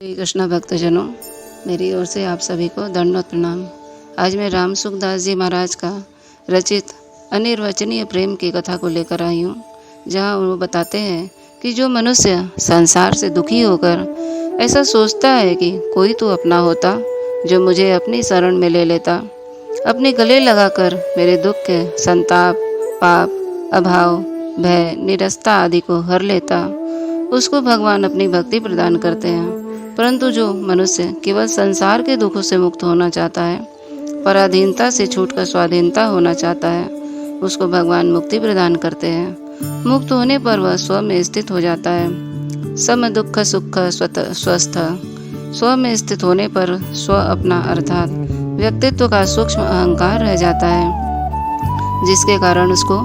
श्री कृष्ण भक्तजनों, मेरी ओर से आप सभी को दंडवत प्रणाम। आज मैं राम सुखदास जी महाराज का रचित अनिर्वचनीय प्रेम की कथा को लेकर आई हूँ, जहाँ वो बताते हैं कि जो मनुष्य संसार से दुखी होकर ऐसा सोचता है कि कोई तो अपना होता जो मुझे अपनी शरण में ले लेता, अपने गले लगाकर मेरे दुख, संताप, पाप, अभाव, भय, निरस्ता आदि को हर लेता, उसको भगवान अपनी भक्ति प्रदान करते हैं। परंतु जो मनुष्य केवल संसार के दुखों से मुक्त होना चाहता है, पराधीनता से छूटकर स्वाधीनता होना चाहता है, उसको भगवान मुक्ति प्रदान करते हैं। मुक्त होने पर वह स्व में स्थित हो जाता है। सम दुख सुख स्वस्थ। स्व में स्थित होने पर स्व अपना अर्थात व्यक्तित्व का सूक्ष्म अहंकार रह जाता है, जिसके कारण उसको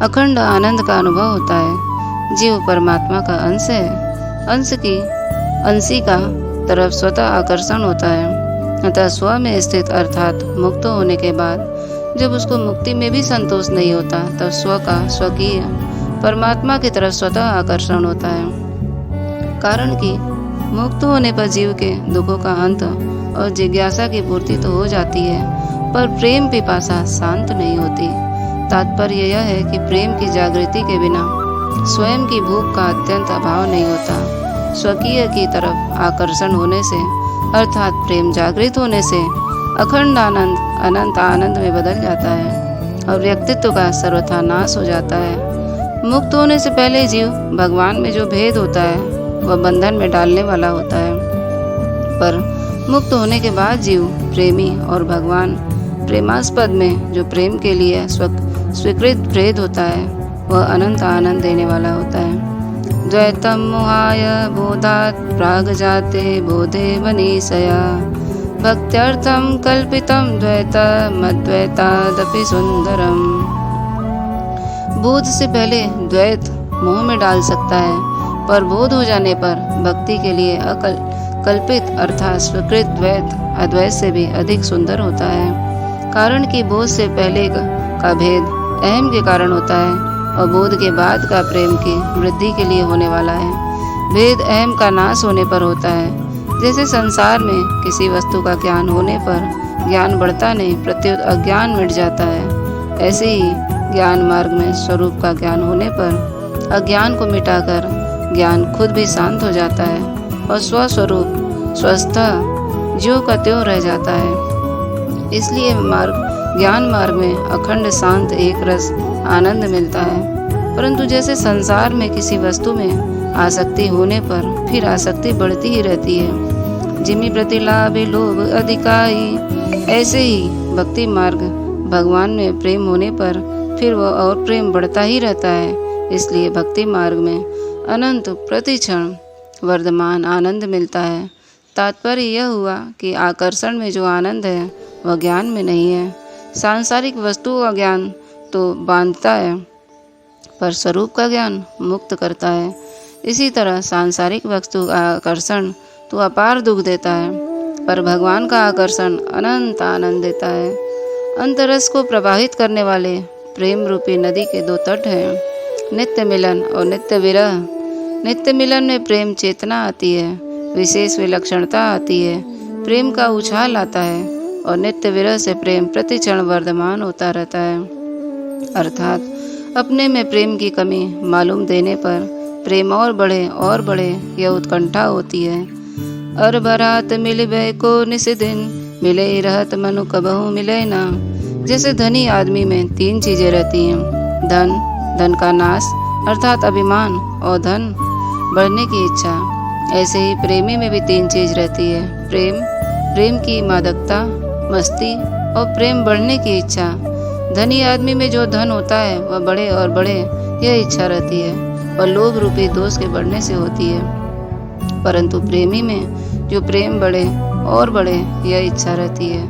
अखंड आनंद का अनुभव होता है। जीव परमात्मा का अंश है, अंशी का तरफ स्वतः आकर्षण होता है। अतः स्व में स्थित अर्थात मुक्त होने के बाद जब उसको मुक्ति में भी संतोष नहीं होता, तब स्व का स्वकीय परमात्मा की तरफ स्वतः आकर्षण होता है। कारण कि मुक्त होने पर जीव के दुखों का अंत और जिज्ञासा की पूर्ति तो हो जाती है, पर प्रेम पिपासा शांत नहीं होती। तात्पर्य यह है कि प्रेम की जागृति के बिना स्वयं की भूख का अत्यंत अभाव नहीं होता। स्वकीय की तरफ आकर्षण होने से अर्थात प्रेम जागृत होने से अखंड आनंद अनंत आनंद में बदल जाता है और व्यक्तित्व का सर्वथा नाश हो जाता है। मुक्त होने से पहले जीव भगवान में जो भेद होता है वह बंधन में डालने वाला होता है, पर मुक्त होने के बाद जीव प्रेमी और भगवान प्रेमास्पद में जो प्रेम के लिए स्वीकृत भेद होता है वह अनंत आनंद देने वाला होता है। द्वैतम मोहाय बोधात् प्राग जाते बोधे मनीषया भक्त्यर्थम कल्पितम द्वैतमद्वैतादपि सुंदरम। बोध से पहले द्वैत मोह में डाल सकता है, पर बोध हो जाने पर भक्ति के लिए कल्पित अर्थात स्वीकृत द्वैत अद्वैत से भी अधिक सुंदर होता है। कारण कि बोध से पहले का भेद अहम के कारण होता है और बोध के बाद का प्रेम की वृद्धि के लिए होने वाला है। भेद अहम का नाश होने पर होता है। जैसे संसार में किसी वस्तु का ज्ञान होने पर ज्ञान बढ़ता नहीं, प्रत्युत अज्ञान मिट जाता है, ऐसे ही ज्ञान मार्ग में स्वरूप का ज्ञान होने पर अज्ञान को मिटाकर ज्ञान खुद भी शांत हो जाता है और स्वस्वरूप स्वस्थ ज्यों का त्यों रह जाता है। इसलिए ज्ञान मार्ग में अखंड शांत एक रस आनंद मिलता है। परंतु जैसे संसार में किसी वस्तु में आसक्ति होने पर फिर आसक्ति बढ़ती ही रहती है, जिमी प्रति लाभे लोभ अधिकाई, ऐसे ही भक्ति मार्ग भगवान में प्रेम होने पर फिर वह और प्रेम बढ़ता ही रहता है। इसलिए भक्ति मार्ग में अनंत प्रतिक्षण वर्धमान आनंद मिलता है। तात्पर्य यह हुआ कि आकर्षण में जो आनंद है वह ज्ञान में नहीं है। सांसारिक वस्तुओं का ज्ञान तो बांधता है, पर स्वरूप का ज्ञान मुक्त करता है। इसी तरह सांसारिक वस्तु का आकर्षण तो अपार दुख देता है, पर भगवान का आकर्षण अनंत आनंद देता है। अंतरस को प्रवाहित करने वाले प्रेम रूपी नदी के दो तट हैं, नित्य मिलन और नित्य विरह। नित्य मिलन में प्रेम चेतना आती है, विशेष विलक्षणता आती है, प्रेम का उछाल आता है, और नित्य विरह से प्रेम प्रतिक्षण वर्धमान होता रहता है। अर्थात अपने में प्रेम की कमी मालूम देने पर प्रेम और बढ़े यह उत्कंठा होती है। अर बरात मिलबे को निस दिन, मिले रहत मनु कबहू मिले ना। जैसे धनी आदमी में तीन चीजें रहती हैं, धन का नाश अर्थात अभिमान और धन बढ़ने की इच्छा। ऐसे ही प्रेमी में भी तीन चीज रहती है, प्रेम की मादकता, मस्ती और प्रेम बढ़ने की इच्छा। धनी आदमी में जो धन होता है वह बढ़े और बढ़े यह इच्छा रहती है, और लोभ रूपी दोष के बढ़ने से होती है। परंतु प्रेमी में जो प्रेम बढ़े और बढ़े यह इच्छा रहती है,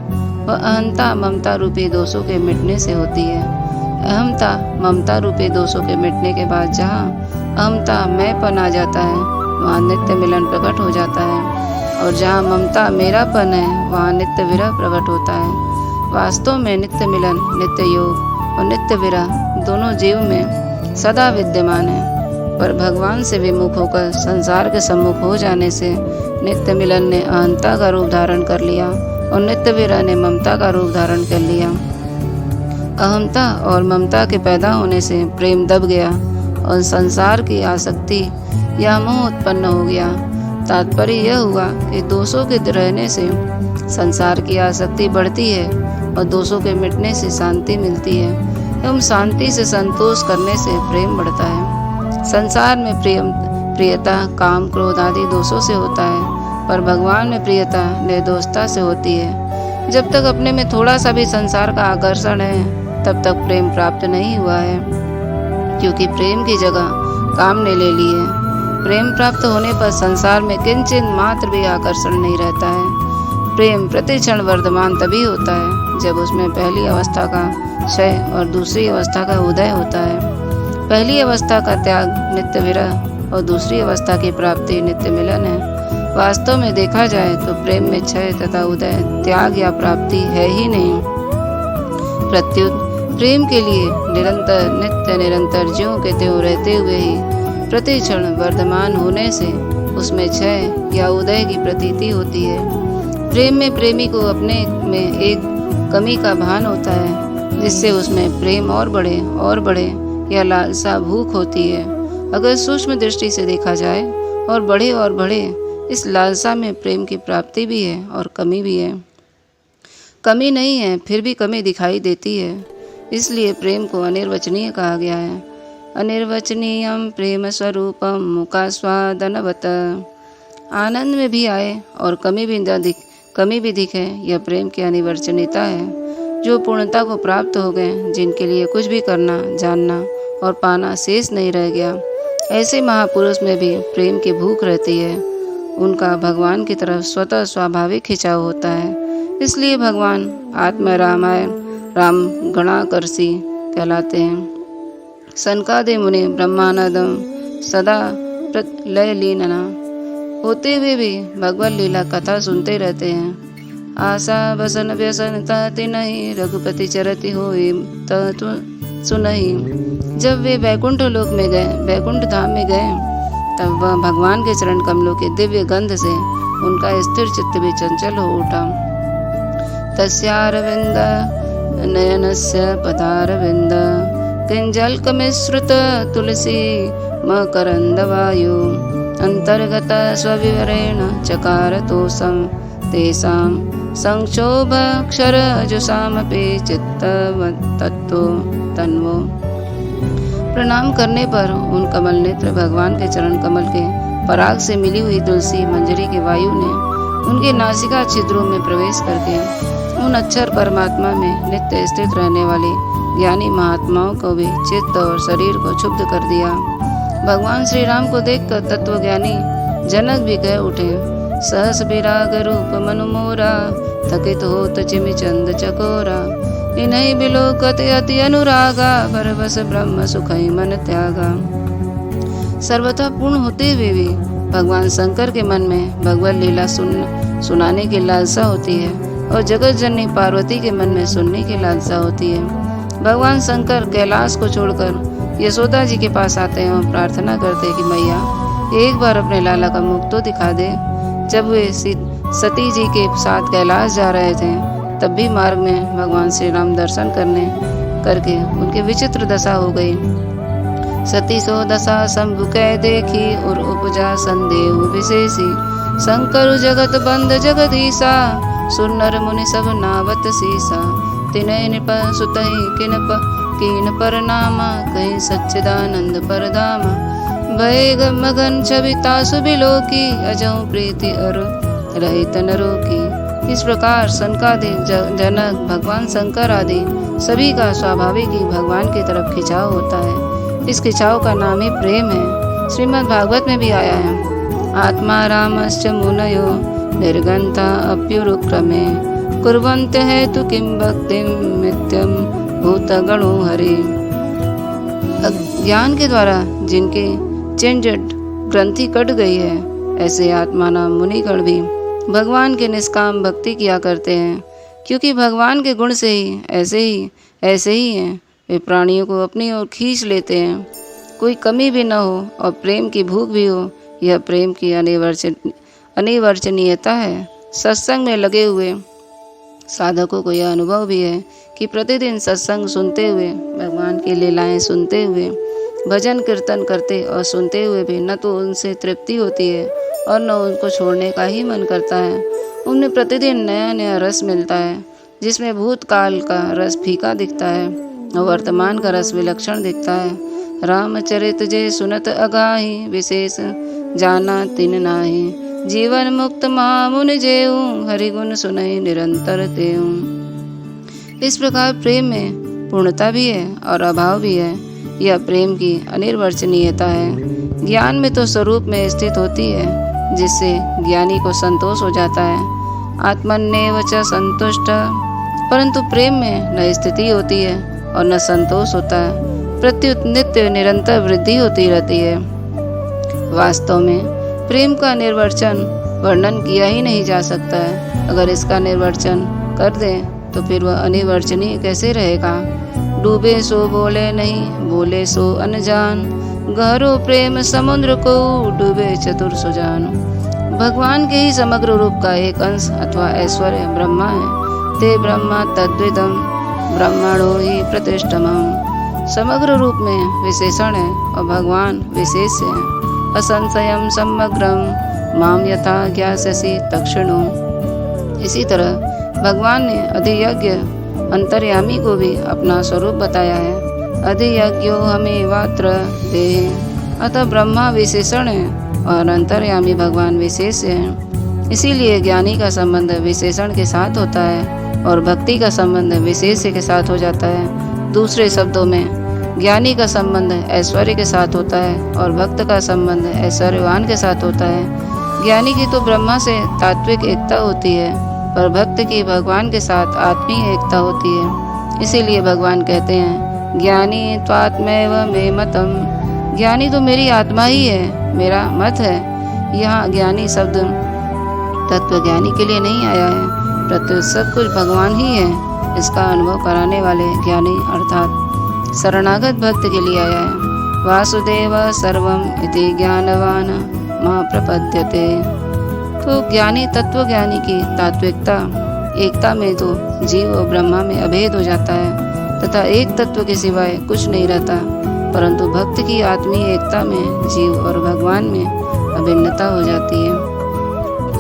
वह अहंता ममता रूपी दोषों के मिटने से होती है। अहमता ममता रूपी दोषों के मिटने के बाद जहाँ अहमता मैंपन आ जाता है वहाँ नित्य मिलन प्रकट हो जाता है, और जहाँ ममता मेरापन है वहाँ नित्य विरह प्रकट होता है। वास्तव में नित्य मिलन, नित्य योग और नित्य विरह दोनों जीव में सदा विद्यमान है। पर भगवान से विमुख होकर संसार के सम्मुख हो जाने से नित्य मिलन ने अहंता का रूप धारण कर लिया और नित्य विरह ने ममता का रूप धारण कर लिया। अहमता और ममता के पैदा होने से प्रेम दब गया और संसार की आसक्ति या मोह उत्पन्न हो गया। तात्पर्य यह हुआ कि दोषों के रहने से संसार की आसक्ति बढ़ती है और दोषों के मिटने से शांति मिलती है एवं शांति से संतोष करने से प्रेम बढ़ता है। संसार में प्रियता काम क्रोध आदि दोषों से होता है, पर भगवान में प्रियता निर्दोषता से होती है। जब तक अपने में थोड़ा सा भी संसार का आकर्षण है तब तक प्रेम प्राप्त नहीं हुआ है, क्योंकि प्रेम की जगह काम ने ले ली है। प्रेम प्राप्त होने पर संसार में किंचित मात्र भी आकर्षण नहीं रहता है। प्रेम प्रतिक्षण वर्तमान तभी होता है जब उसमें पहली अवस्था का क्षय और दूसरी अवस्था का उदय होता है। पहली अवस्था का त्याग नित्य विरह और दूसरी अवस्था की प्राप्ति नित्य मिलन है। वास्तव में देखा जाए तो प्रेम में क्षय तथा उदय त्याग या प्राप्ति है ही नहीं। प्रत्युत प्रेम के लिए निरंतर नित्य निरंतर ज्यों के त्यों रहते हुए ही प्रतिक्षण वर्तमान होने से उसमें क्षय या उदय की प्रतीति होती है। प्रेम में प्रेमी को अपने में एक कमी का भान होता है, जिससे उसमें प्रेम और बढ़े या लालसा भूख होती है। अगर सूक्ष्म दृष्टि से देखा जाए और बढ़े इस लालसा में प्रेम की प्राप्ति भी है और कमी भी है। कमी नहीं है फिर भी कमी दिखाई देती है, इसलिए प्रेम को अनिर्वचनीय कहा गया है। अनिर्वचनीयम प्रेम स्वरूपम मुखास्वादनवत। आनंद में भी आए और कमी भी दिखे, यह प्रेम की अनिर्वचनीयता है। जो पूर्णता को प्राप्त हो गए, जिनके लिए कुछ भी करना जानना और पाना शेष नहीं रह गया, ऐसे महापुरुष में भी प्रेम की भूख रहती है। उनका भगवान की तरफ स्वतः स्वाभाविक खिंचाव होता है। इसलिए भगवान आत्मा राम गणाकर्षी कहलाते हैं। सनकादि मुनि ब्रह्मानंदम सदा प्रलयलीनना होते हुए भी भगवत लीला कथा सुनते रहते हैं। आशा बसन व्यसन तति नहीं रघुपति चरति होई तु सुनहि। जब वे वैकुंठ लोक में गए, वैकुंठ धाम में गए, तब वह भगवान के चरण कमलों के दिव्य गंध से उनका स्थिर चित्त भी चंचल हो उठा। तस्यारविंद नयनस्य पदारविंद किंजल्कमिश्रुत तुलसी मकरंदवायु अंतर्गत स्वविवरेण चकार तोषं तेषां संक्षोभक्षरजुषामपि चित्तवत्तत्तो तन्वो। प्रणाम करने पर उन कमल नेत्र भगवान के चरण कमल के पराग से मिली हुई तुलसी मंजरी के वायु ने उनके नासिका छिद्रों में प्रवेश करके उन अक्षर परमात्मा में नित्य स्थित रहने वाले ज्ञानी महात्माओं को भी चित्त और शरीर को क्षुब्ध कर दिया। भगवान श्री राम को देखकर तत्वज्ञानी जनक भी कह उठे, सहस विराग रूप मनुमोरा थकित होत चिमि चंद चकोरा। इन्हीं बिलोकत अति अनुरागा परवश ब्रह्म सुखई मन त्यागा। सर्वथा पूर्ण होते हुए भी भगवान शंकर के मन में भगवत लीला सुनाने की लालसा होती है और जगत जननी पार्वती के मन में सुनने की लालसा होती है। भगवान शंकर कैलाश को छोड़कर यशोदा जी के पास आते हैं और प्रार्थना करते हैं कि मैया एक बार अपने लाला का मुख तो दिखा दे। जब वे सती जी के साथ कैलाश जा रहे थे तब भी मार्ग में भगवान श्री राम दर्शन करके उनकी विचित्र दशा हो गई। सती सो दशा शंभु कै देखी और उपजा संदेह विशेषी। शंकर जगत बंद जगदीशा सुनर मुनि सब नावत सीसा। तिनय नृप सुतहि कीन पर नामा कहीं सच्चिदानंद परधामा। भय मगन छविता सुबिलोकी अजहु प्रीति और रहित नरो की। इस प्रकार सनकादि जनक भगवान शंकर आदि सभी का स्वाभाविक ही भगवान की तरफ खिंचाव होता है। इस खिंचाव का नाम ही प्रेम है। श्रीमद् भागवत में भी आया है, आत्मा रामश्च मुनयो निर्गंता अप्युरुक्रमे कुर्वन्ते हेतु किं भक्तिं नित्यं भूतगणो हरि। ज्ञान के द्वारा जिनके चिंजट ग्रंथि कट गई है, ऐसे आत्मा नाम मुनिगण भी भगवान के निष्काम भक्ति किया करते हैं, क्योंकि भगवान के गुण से ही ऐसे ही हैं वे प्राणियों को अपनी ओर खींच लेते हैं। कोई कमी भी न हो और प्रेम की भूख भी हो, यह प्रेम की अनिवर्चनीयता है। सत्संग में लगे हुए साधकों को यह अनुभव भी है कि प्रतिदिन सत्संग सुनते हुए, भगवान की लीलाएं सुनते हुए, भजन कीर्तन करते और सुनते हुए भी न तो उनसे तृप्ति होती है और न उनको छोड़ने का ही मन करता है। उनमें प्रतिदिन नया नया रस मिलता है, जिसमें भूतकाल का रस फीका दिखता है और वर्तमान का रस विलक्षण दिखता है। रामचरित जे सुनत अगाही, विशेष जाना तिन नाही। जीवन मुक्त मामुन जेऊ, हरिगुण सुनई निरंतर तेऊ। इस प्रकार प्रेम में पूर्णता भी है और अभाव भी है। यह प्रेम की अनिर्वचनीयता है। ज्ञान में तो स्वरूप में स्थित होती है, जिससे ज्ञानी को संतोष हो जाता है। आत्मन्नेव च संतुष्ट, परंतु प्रेम में न स्थिति होती है और न संतोष होता है, प्रत्युत नित्य निरंतर वृद्धि होती रहती है। वास्तव में प्रेम का निर्वचन वर्णन किया ही नहीं जा सकता है। अगर इसका निर्वचन कर दें तो फिर वह अनिर्वचनीय कैसे रहेगा। डूबे सो बोले नहीं, बोले सो अनजान, गहरो प्रेम समुद्र को डूबे चतुर सुजान। भगवान के ही समग्र रूप का एक अंश अथवा ऐश्वर्य ब्रह्मा है। ते ब्रह्मा तद्विदम ब्रह्मणो ही प्रतिष्ठमम्। समग्र रूप में विशेषण है और भगवान विशेष है। असंशयम समग्रम माम यथा ज्ञास्यसि तक्षणो। इसी तरह भगवान ने अधियज्ञ अंतर्यामी को भी अपना स्वरूप बताया है। अधियज्ञो हमेवात्र देह। अतः ब्रह्मा विशेषण है और अंतर्यामी भगवान विशेष है। इसीलिए ज्ञानी का संबंध विशेषण के साथ होता है और भक्ति का संबंध विशेष के साथ हो जाता है। दूसरे शब्दों में ज्ञानी का संबंध ऐश्वर्य के साथ होता है और भक्त का संबंध ऐश्वर्यवान के साथ होता है। ज्ञानी की तो ब्रह्मा से तात्विक एकता होती है, पर भक्त की भगवान के साथ आत्मीय एकता होती है। इसीलिए भगवान कहते हैं, ज्ञानी त्वात्मैव मे मतम। ज्ञानी तो मेरी आत्मा ही है, मेरा मत है। यहाँ ज्ञानी शब्द तत्व ज्ञानी के लिए नहीं आया है, प्रत्युत सब कुछ भगवान ही है। इसका अनुभव कराने वाले ज्ञानी अर्थात शरणागत भक्त के लिए आया है। वासुदेव सर्वम इति ज्ञानवान मां प्रपद्यते। तो ज्ञानी तत्व ज्ञानी की तात्विकता एकता में तो जीव और ब्रह्मा में अभेद हो जाता है तथा एक तत्व के सिवाय कुछ नहीं रहता, परंतु भक्त की आत्मीय एकता में जीव और भगवान में अभिन्नता हो जाती है।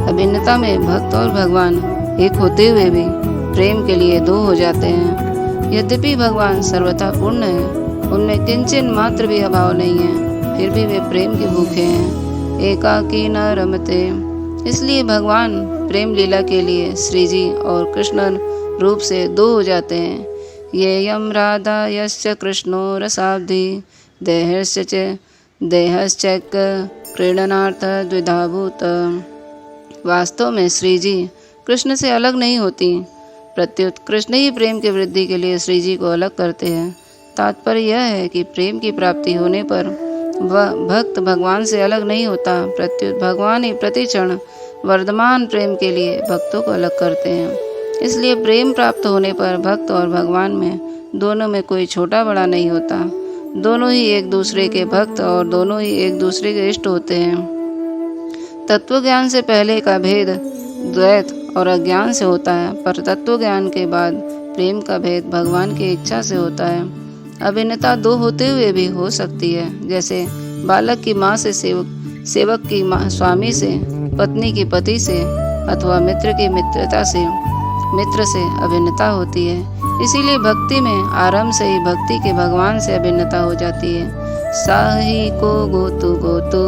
अभिन्नता में भक्त और भगवान एक होते हुए भी प्रेम के लिए दो हो जाते हैं। यद्यपि भगवान सर्वथा पूर्ण है, उनमें किंचन मात्र भी अभाव नहीं है, फिर भी वे प्रेम के भूखे हैं। एकाकी न रमते। इसलिए भगवान प्रेम लीला के लिए श्री जी और कृष्ण रूप से दो हो जाते हैं। ये यम राधा यश्च कृष्णो रसाब्धि देहश्चैक क्रीडनार्थ द्विधाभूत। वास्तव में श्री जी कृष्ण से अलग नहीं होती, प्रत्युत कृष्ण ही प्रेम की वृद्धि के लिए श्री जी को अलग करते हैं। तात्पर्य यह है कि प्रेम की प्राप्ति होने पर वह भक्त भगवान से अलग नहीं होता, प्रत्युत भगवान ही प्रतिक्षण वर्धमान प्रेम के लिए भक्तों को अलग करते हैं। इसलिए प्रेम प्राप्त होने पर भक्त और भगवान में दोनों में कोई छोटा बड़ा नहीं होता, दोनों ही एक दूसरे के भक्त और दोनों ही एक दूसरे के इष्ट होते हैं। तत्व ज्ञान से पहले का भेद द्वैत और अज्ञान से होता है, पर तत्व ज्ञान के बाद प्रेम का भेद भगवान की इच्छा से होता है। अभिन्नता दो होते हुए भी हो सकती है, जैसे बालक की माँ से सेवक की माँ स्वामी से, पत्नी की पति से अथवा मित्र की मित्रता से मित्र से अभिन्नता होती है। इसीलिए भक्ति में आरंभ से ही भक्ति के भगवान से अभिन्नता हो जाती है। साही को गोतु गोतु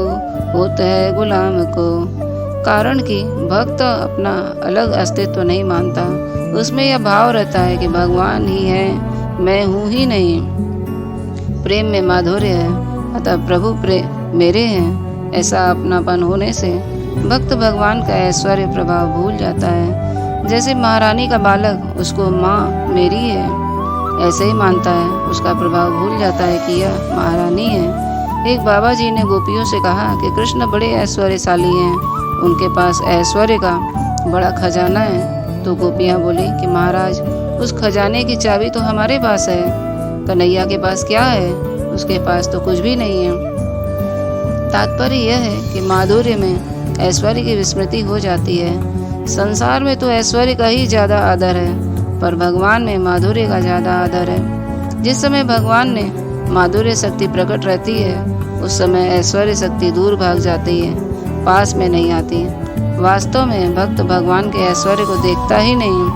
होता है गुलाम को। कारण कि भक्त अपना अलग अस्तित्व नहीं मानता, उसमें यह भाव रहता है कि भगवान ही है, मैं हूँ ही नहीं। प्रेम में माधुर्य है, अतः प्रभु मेरे हैं, ऐसा अपनापन होने से भक्त भगवान का ऐश्वर्य प्रभाव भूल जाता है। जैसे महारानी का बालक उसको माँ मेरी है ऐसे ही मानता है, उसका प्रभाव भूल जाता है कि यह महारानी है। एक बाबा जी ने गोपियों से कहा कि कृष्ण बड़े ऐश्वर्यशाली हैं, उनके पास ऐश्वर्य का बड़ा खजाना है। तो गोपियाँ बोली कि महाराज, उस खजाने की चाबी तो हमारे पास है। कन्हैया के पास क्या है? उसके पास तो कुछ भी नहीं है। तात्पर्य यह है कि माधुर्य में ऐश्वर्य की विस्मृति हो जाती है। संसार में तो ऐश्वर्य का ही ज़्यादा आदर है, पर भगवान में माधुर्य का ज़्यादा आदर है। जिस समय भगवान ने माधुर्य शक्ति प्रकट रहती है, उस समय ऐश्वर्य शक्ति दूर भाग जाती है, पास में नहीं आती। वास्तव में भक्त भगवान के ऐश्वर्य को देखता ही नहीं,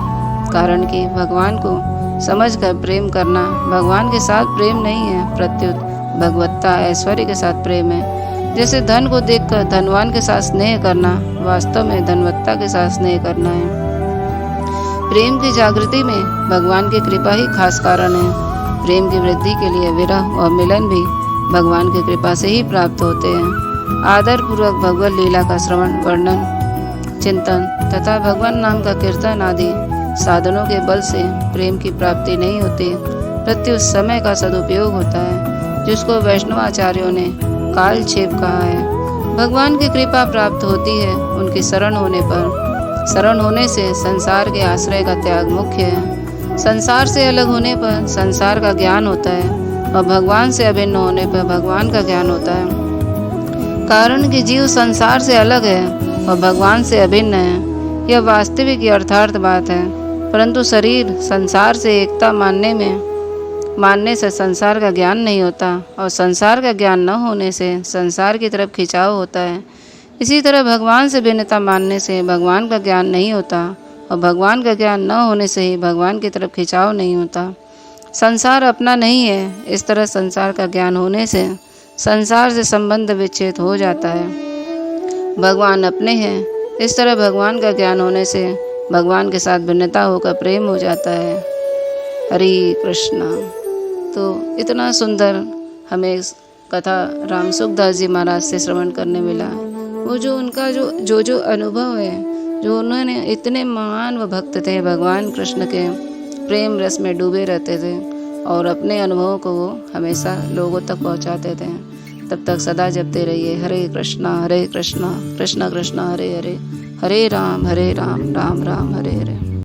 कारण कि भगवान को समझकर प्रेम करना भगवान के साथ प्रेम नहीं है, प्रत्युत भगवत्ता ऐश्वर्य के साथ प्रेम है। जैसे धन को देखकर धनवान के साथ स्नेह करना वास्तव में धनवत्ता के साथ स्नेह करना है। प्रेम की जागृति में भगवान की कृपा ही खास कारण है। प्रेम की वृद्धि के लिए विरह और मिलन भी भगवान की कृपा से ही प्राप्त होते हैं। आदर पूर्वक भगवत लीला का श्रवण, वर्णन, चिंतन तथा भगवान नाम का कीर्तन आदि साधनों के बल से प्रेम की प्राप्ति नहीं होती, प्रत्युत समय का सदुपयोग होता है, जिसको वैष्णवाचार्यों ने कालक्षेप कहा है। भगवान की कृपा प्राप्त होती है उनकी शरण होने पर। शरण होने से संसार के आश्रय का त्याग मुख्य है। संसार से अलग होने पर संसार का ज्ञान होता है और भगवान से अभिन्न होने पर भगवान का ज्ञान होता है। कारण कि जीव संसार से अलग है और भगवान से अभिन्न है, यह वास्तविक यथार्थ बात है। परंतु शरीर संसार से एकता मानने से संसार का ज्ञान नहीं होता और संसार का ज्ञान न होने से संसार की तरफ खिंचाव होता है। इसी तरह भगवान से भिन्नता मानने से भगवान का ज्ञान नहीं होता और भगवान का ज्ञान न होने से ही भगवान की तरफ खिंचाव नहीं होता। संसार अपना नहीं है, इस तरह संसार का ज्ञान होने से संसार से संबंध विच्छेद हो जाता है। भगवान अपने हैं, इस तरह भगवान का ज्ञान होने से भगवान के साथ भिन्नता होकर प्रेम हो जाता है। हरे कृष्णा। तो इतना सुंदर हमें कथा राम सुखदास जी महाराज से श्रवण करने मिला। वो जो उनका जो अनुभव है, जो उन्होंने इतने महान व भक्त थे, भगवान कृष्ण के प्रेम रस में डूबे रहते थे और अपने अनुभवों को वो हमेशा लोगों तक पहुंचाते थे। तब तक सदा जपते रहिए हरे कृष्णा कृष्ण कृष्ण हरे हरे, हरे राम राम राम हरे हरे।